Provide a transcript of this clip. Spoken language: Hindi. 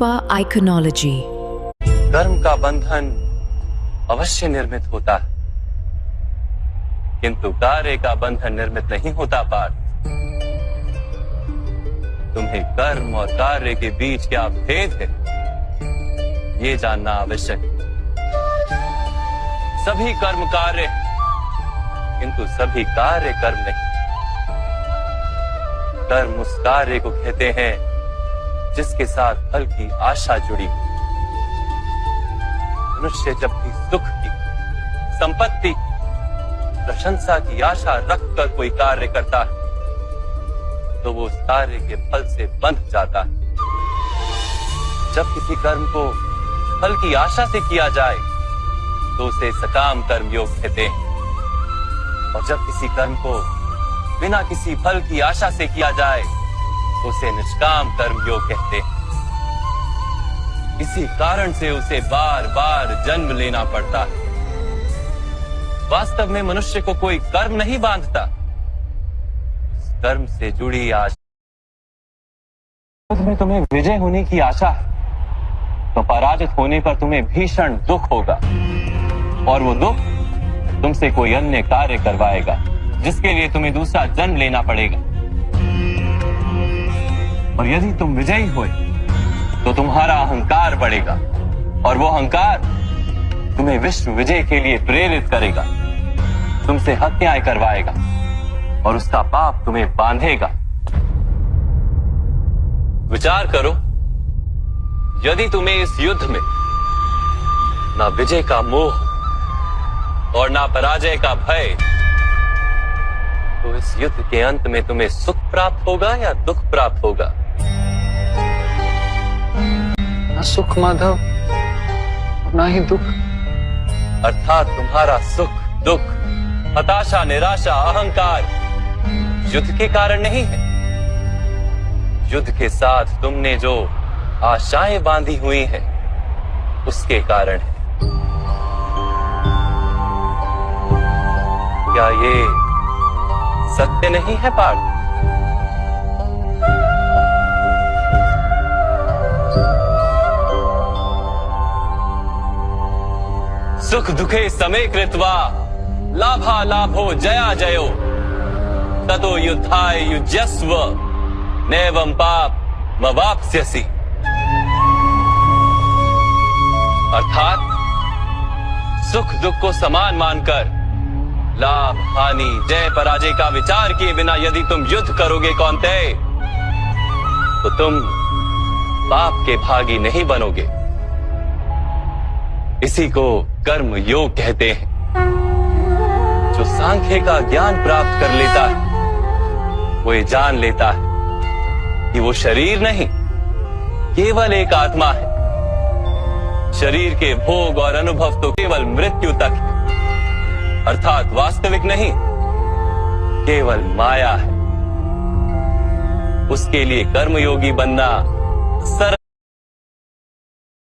रूपा आइकनोलॉजी। कर्म का बंधन अवश्य निर्मित होता है, किंतु कार्य का बंधन निर्मित नहीं होता। पार्थ, तुम्हें कर्म और कार्य के बीच क्या भेद है, ये जानना आवश्यक है। सभी कर्म कार्य, किंतु सभी कार्य कर्म नहीं। कर्म उस कार्य को कहते हैं जिसके साथ फल की आशा जुड़ी। मनुष्य जब भी सुख की, संपत्ति, प्रशंसा की आशा रखकर कोई कार्य करता है तो वो उस कार्य के फल से बंध जाता है। जब किसी कर्म को फल की आशा से किया जाए तो उसे सकाम कर्म योग कहते हैं, और जब किसी कर्म को बिना किसी फल की आशा से किया जाए तो उसे निष्काम कर्म योग कहते हैं। इसी कारण से उसे बार बार जन्म लेना पड़ता है। वास्तव में मनुष्य को कोई कर्म नहीं बांधता, कर्म से जुड़ी आशा। में तुम्हें विजय होने की आशा है तो पराजित होने पर तुम्हें भीषण दुख होगा, और वो दुख तुमसे कोई अन्य कार्य करवाएगा जिसके लिए तुम्हें दूसरा जन्म लेना पड़ेगा। और यदि तुम विजयी हुए तो तुम्हारा अहंकार बढ़ेगा, और वो अहंकार तुम्हें विश्व विजय के लिए प्रेरित करेगा, तुमसे हत्याएं करवाएगा और उसका पाप तुम्हें बांधेगा। विचार करो, यदि तुम्हें इस युद्ध में ना विजय का मोह और ना पराजय का भय, तो इस युद्ध के अंत में तुम्हें सुख प्राप्त होगा या दुख प्राप्त होगा? ना सुख माधव, ना ही दुख। अर्थात तुम्हारा सुख, दुख, हताशा, निराशा, अहंकार युद्ध के कारण नहीं है। युद्ध के साथ तुमने जो आशाएं बांधी हुई हैं उसके कारण है। क्या ये सत्य नहीं है पार्थ? सुख दुखे समे कृत्वा लाभा लाभो जया जयो ततो युद्धाय युज्यस्व नैवं पाप मवाप्स्यसि। अर्थात सुख दुख को समान मानकर लाभ हानि जय पराजय का विचार किए बिना यदि तुम युद्ध करोगे कौन्तेय, तो तुम पाप के भागी नहीं बनोगे। इसी को कर्म योग कहते हैं। जो सांख्य का ज्ञान प्राप्त कर लेता है वो ये जान लेता है कि वो शरीर नहीं, केवल एक आत्मा है। शरीर के भोग और अनुभव तो केवल मृत्यु तक है, अर्थात वास्तविक नहीं, केवल माया है। उसके लिए कर्मयोगी बनना सरल